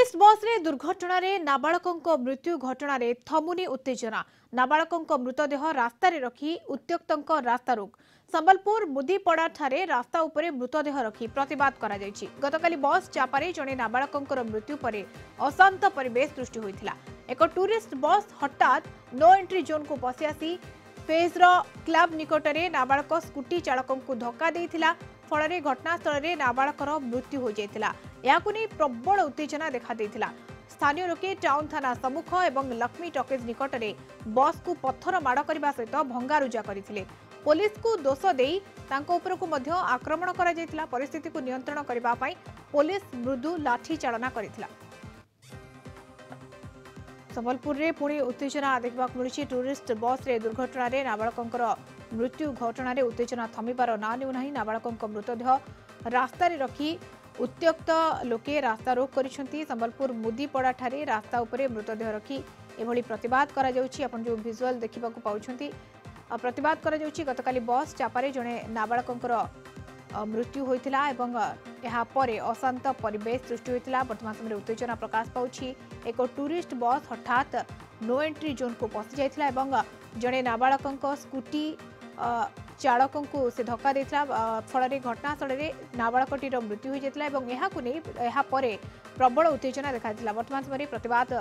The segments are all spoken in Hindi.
टूरिस्ट बस रे दुर्घटना रे नाबालक मृत्यु घटना रे थमुनी उत्तेजना नाबालक मृतदेह रास्ता रे रखी उत्त्यक्त रास्ता रोक संबलपुर मुदीपड़ा ठारे रास्ता उपरे मृतदेह रखी प्रतिवाद करा जायछि। गतकाली बस चापारे जणे नाबालक मृत्यु परे अशांत परिवेश सृष्टि होइथिला। एक टूरिस्ट बस हठात नो एंट्री जोन को पसी आसी फेज रो क्लब निकटरे नाबालक स्कूटी चालक को धक्का देइथिला। फल घटनास्थल में नाबालकर मृत्यु हो जाता प्रबल उत्तेजना देखा देइथिला। स्थानीय लोके टाउन थाना सम्मुख और लक्ष्मी टॉकीज निकट में बस को पत्थर माड़ करने सहित भंगारुजा करथिले। पुलिस को दोष देई तांको उपर को मध्य आक्रमण करा जायतिला। परिस्थिति को नियंत्रण करबा पई पुलिस मृदु लाठी चालना करथिला। संबलपुर रे पुणी उत्तेजना देखा मिली। टूरिस्ट बस रे दुर्घटना रे नाबालकर मृत्यु घटना रे उत्तेजना थमिबार ना नेउ नाही। नाबालक मृतदेह रास्ता रे रखी उत्त्यक्त लोके रास्ता रोक करिसेंती। संबलपुर मुदीपड़ा ठारे रास्ता उपरे मृतदेह रखी एभली प्रतिवाद करा जाउछि। आपण जो विजुअल देखिबा को पाउछंती प्रतिवाद करा जाउछि। गतकाली बस चापारे जणे नाबालकर मृत्यु होइतिला एवं एहा परे अशांत परिवेश सृष्टि होइतिला। वर्तमान समय उत्तेजना प्रकाश पाउछि। एक टूरिस्ट बस हठात नो एंट्री जोन को पसी जाइतिला एवं जणे नाबालक स्कूटी चालक को से धक्का देता। फल घटनास्थल में नाबालकटीर मृत्यु हो जाता प्रबल उत्तेजना देखा। वर्तमान समय प्रतिवाद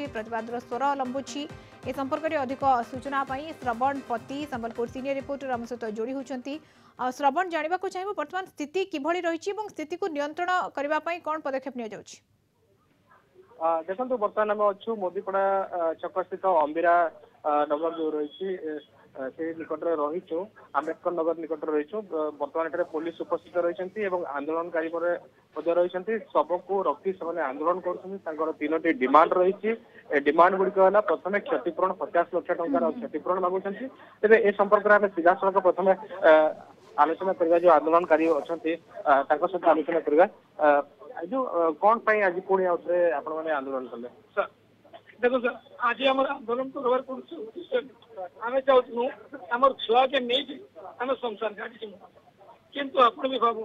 प्रतिवाद स्वर लंबुची। ए संपर्क में अधिक सूचना श्रवण पति संबलपुर सीनियर रिपोर्टर आम सहित जोड़ी होती। श्रवण जानवा चाहिए वर्तमान स्थिति किभली रही स्थिति को नियंत्रण करने कौन पदक्षेप नि जाउछि? देखो बर्तमान आम अच्छु मोदीपड़ा छक स्थित अंबिरा नगर जो रही से निकट रहीचु आंबेडकर नगर निकट रहीचु। बर्तमान पुलिस उपस्थित रही आंदोलनकारी रही शव को रखी से आंदोलन कर तीनोटी डिमांड रही। डिमांड गुड़िक है प्रथम क्षतिपूरण 50 लाख टंकार क्षतिपूरण मागुं। तेज ए संपर्क में सीधा सड़क प्रथम आलोचना करवा जो आंदोलनकारी अच्छा सहित आलोचना करवा जो कौन आज पुणी आप आंदोलन कले। देखो सर आज आम आंदोलन करवार आम चाहूँ आम छुआ के नहीं आम शमशान घाट किंतु आप भी भाव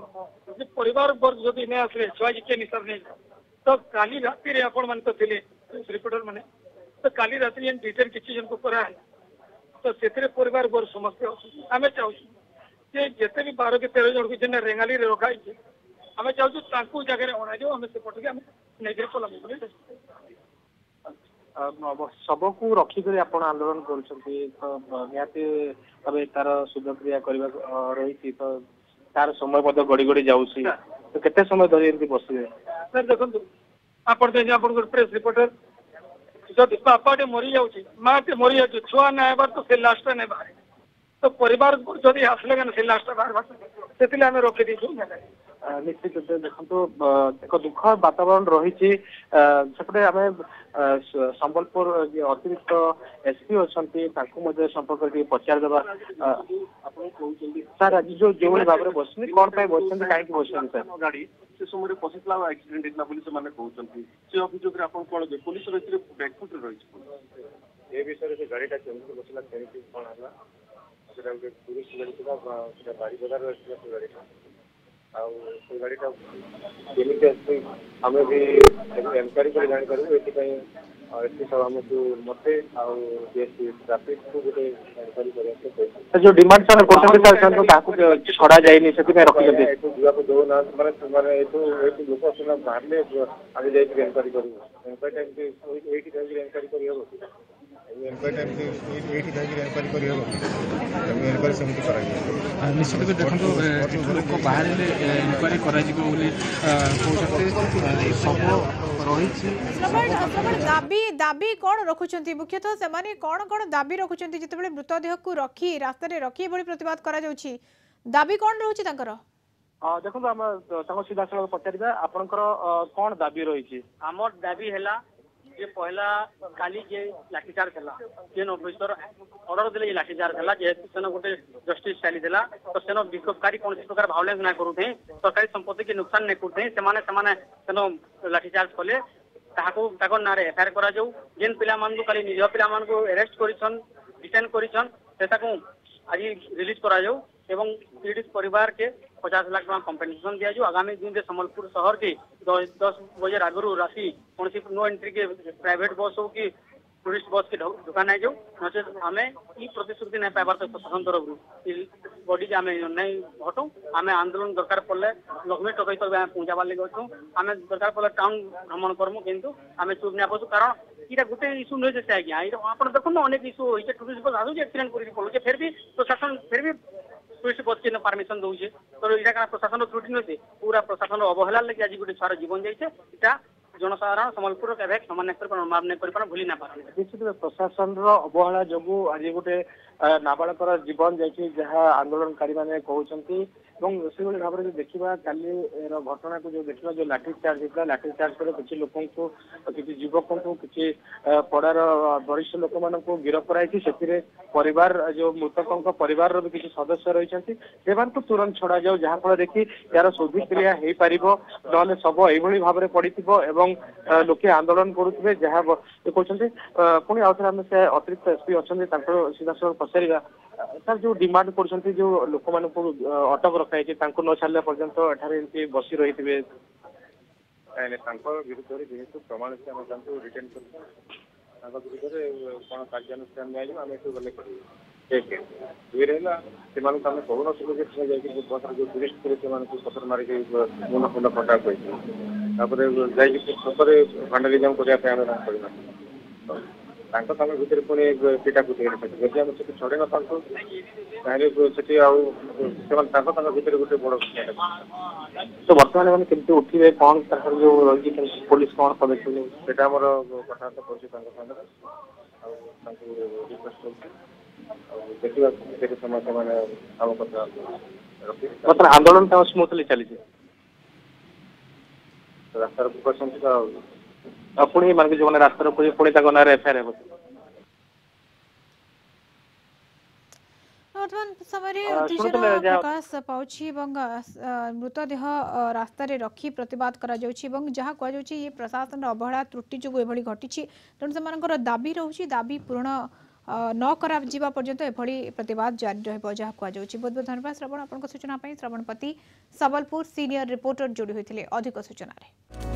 परिवार वर्ग जदि नहीं आसे छुआ किए निशार नहीं तो काली राति आपण मैंने तो थे रिपोर्टर मैंने तो काली राति डिटेल किसी जन को कराए तो से परिवार वर्ग समस्ते आम चाहूँ जिते भी 12 के 13 जन को जेने रेंगाली रखाई आम चाहूँ जगह अणाई आम से पटे आम नहीं पलाम शव को रखिक आंदोलन करते तार शुद्धक्रिया रही तो तार समय गड़ी गड़ी जाऊँगी तो केते समय धरी बसवे सर देखो आप प्रेस रिपोर्टर जब बापा मरी जाऊँगी माँ मरी जा छुआ नहीं बार तो से लास्ट नहीं बाहर तो परिवार जब आसले से लास्ट बाहर से आम रखी दीचु। निश्चित देखो एक दुख वातावरण रही सेपटे आम संबलपुर अतिरिक्त एसपी अच्छा संपर्क पचारदे सर आज जो भाव में बस कौन बस कहीं बस सर गाड़ी से समय पशिला एक्सीडेंट होता कहते से अभियोग कौन पुलिस बैकफुट रही ए विषय से गाड़ी बसला कौन है टूरिस्ट गाड़ी बारिपदार गाड़ी गाड़ीटा जमी आम भी एनक्वारी कर जानकर ये सब आम मते ट्राफिक को गोटे एनक्वारी करने जो डिमांड सर करते छड़ा जाए रखी जावाक दौना मैंने लोक सीना बाहर आगे जाए एनक्वारी कर एनक्वारी टाइम एनक्वारी कर निश्चित देखो लोक बाहर इनक्वारी दाबी कौन रखुंट मुख्यतः से कौन कौन दाबी रखुंट जिते मृतदेह को रखी रास्ता रखी प्रतिवाद करा दाबी कौन रोचे देखो आम सीधा सड़क पचार आपंकर कौन दाबी रही आम दाबी है जे पहला काली जे लाठीचार्ज है जेन ऑफिसर ऑर्डर देले लाठीचार्ज है जेहेतु सेन गोटे जस्टिस चली तो सेन विक्षोभकारी कौन प्रकार भावलेंस ना करूथे सरकारी संपत्ति के नुकसान नहीं करते सेन लाठीचार्ज कले ना एफआईआर करा जाऊ जेन पिला मान को काली निज पिला मान को अरेस्ट करिसन डिटेन करिसन सेटा को आज रिलीज करा जाऊ एवं पीड़ित परिवार के 50 लाख टका कंपनसेशन दिया जो आगामी दिन में संबलपुर शहर के 10 बजे आगु राशि कौन नो एंट्री के प्राइवेट बस हो कि टूरिस्ट बस के दुकान है जो नचे आम ई प्रतिश्रुति नहीं पाइबार तो प्रशासन तरफ बॉडी के आम नहीं हटू आम आंदोलन दरकार पड़े लक्ष्मी टकई तो पहुंचाबार लगे अच्छू आम दरकार पड़े टाउन भ्रमण करमु किंतु आम चुप नहीं बसु कारण ये गोटे इश्यू नुहे से आज्ञा आप देखो अनेक इश्यू होती टूरिस्ट बस आसूँ एक्सीडेंट कर पड़े फिर भी प्रशासन फिर भी टूरिस्ट बस के परमिशन दौचे तो यहाँ प्रशासन त्रुटि नुहे पूरा प्रशासन अवहेला लगे आज गोटे छुआर जीवन जाइए जनसाधारण संबलपुर के समान नहीं कर भूली ना पारे निश्चित प्रशासन अवहेला जो आज गोटे नाबालकर जीवन जाइए जहाँ आंदोलनकारी मैंने कहते से भाव में देखा काली घटना को जो देखा जो लाठी चार्ज होता लाठी चार्ज पर किसी लोक किसी युवक को किसी पड़ार वरिष्ठ लोक मान गिरफ्त कराई परिवार जो मृतकों परिवार भी किसी सदस्य रही तुरंत छड़ा जाऊ जहाँफल कि यार शोधिक्रिया हो पार ना सब यही भाव में पड़ी लोके आंदोलन करुवे जहाँ कहते पुणी आउ थे आम से अतिरिक्त एसपी अच्छा सीधा सड़क पचारा सर जो डिमांड कर जो लोक मान अटक रखाई न छाड़ा पर्यंत एठारे बसी रही थे विरुद्ध जेहेतु प्रमाण से आम तांको रिटेन कर विरुद्ध कौन कार्यानुष्ठान निम गले एक दुई रहा से कहून बस जो टूरिस्ट थे पथर मारिक मुंड फुंड फटा सतरे भांडलिजम करने भितर पुणी पीटा पुटी जदि आम से छड़े न था भितर गोटे बड़ तो बर्तमान मैंने केमती उठे कौन जो रही पुलिस कौन पदक्षेप से आमर कथबार्ता कर देखा समय से आम कथा बर्तमान आंदोलन का स्मूथली चली रास्तार कर पुणी मान जो रास्तार पुणी ना एफआईआर है वर्तमान समय उत्तेजना प्रकाश पाउछि मृतदेह रास्ता रखी प्रतिवाद करा जहाँ कहुच्छी ये प्रशासन अवहेला त्रुटि जो एभली घटी तेणु से दाबी रोचे दाबी पूर्ण न करा पर्यंत एभली प्रतिवाद जारी रहिबो जहाँ कहुच्छी। बहुत बहुत धन्यवाद श्रवण आपन सूचना श्रवण पति सबलपुर सीनियर रिपोर्टर जोड़ी होते अधिक सूचना।